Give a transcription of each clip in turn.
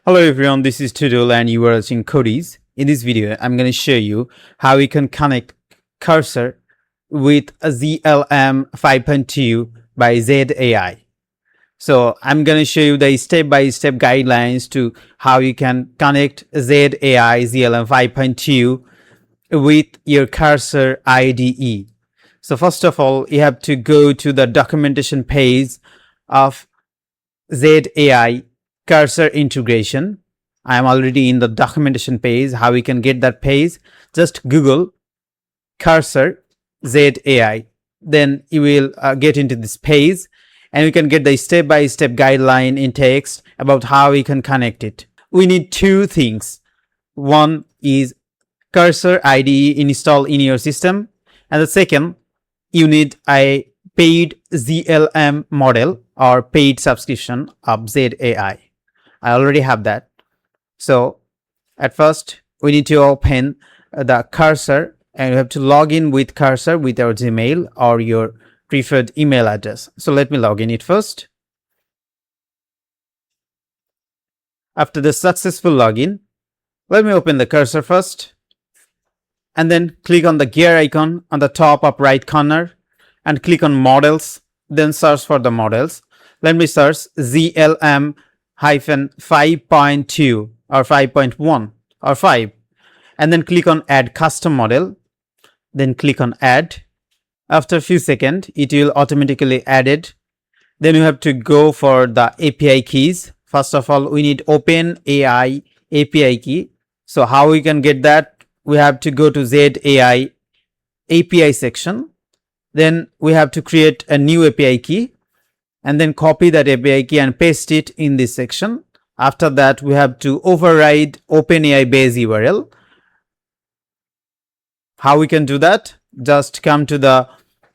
Hello everyone, this is Tudul and you are watching Codies. In this video, I'm going to show you how we can connect cursor with a GLM 5.2 by z.ai. So I'm going to show you the step-by-step guidelines to how you can connect z.ai GLM 5.2 with your cursor IDE. So first of all, you have to go to the documentation page of z.ai cursor integration. I am already in the documentation page. How we can get that page? Just Google cursor z.ai. Then you will get into this page and you can get the step-by-step guideline in text about how we can connect it. We need two things. One is cursor IDE installed in your system, and the second, you need a paid GLM model or paid subscription of z.ai. I already have that. So at first we need to open the cursor and you have to log in with cursor with our Gmail or your preferred email address. So let me log in it first. After the successful login, let me open the cursor first and then click on the gear icon on the top up right corner and click on models, then search for the models. Let me search GLM 5.2 or 5.1 or 5 and then click on add custom model, then click on add. After a few seconds it will automatically added. Then you have to go for the API keys. First of all, we need OpenAI API key. So how we can get that? We have to go to z.ai API section. Then we have to create a new API key and then copy that API key and paste it in this section. After that, we have to override OpenAI base URL. How we can do that? Just come to the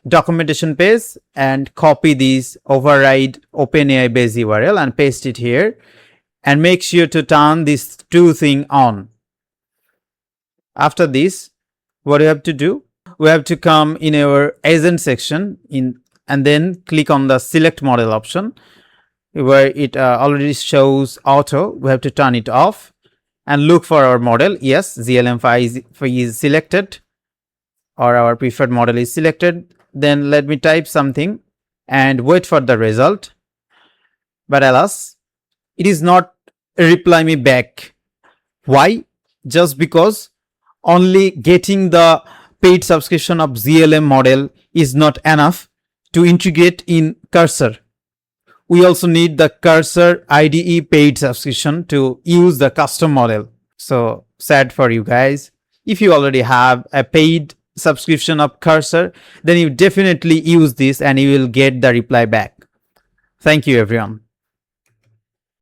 documentation page and copy this override OpenAI base URL and paste it here, and make sure to turn this two thing on. After this, what we have to do? We have to come in our agent section and then click on the select model option where it already shows auto. We have to turn it off and look for our model. Yes, GLM 5 is selected or our preferred model is selected. Then let me type something and wait for the result. But alas, it is not reply me back. Why? Just because only getting the paid subscription of GLM model is not enough to integrate in cursor. We also need the cursor IDE paid subscription to use the custom model. So sad for you guys. If you already have a paid subscription of cursor, then you definitely use this and you will get the reply back. Thank you everyone.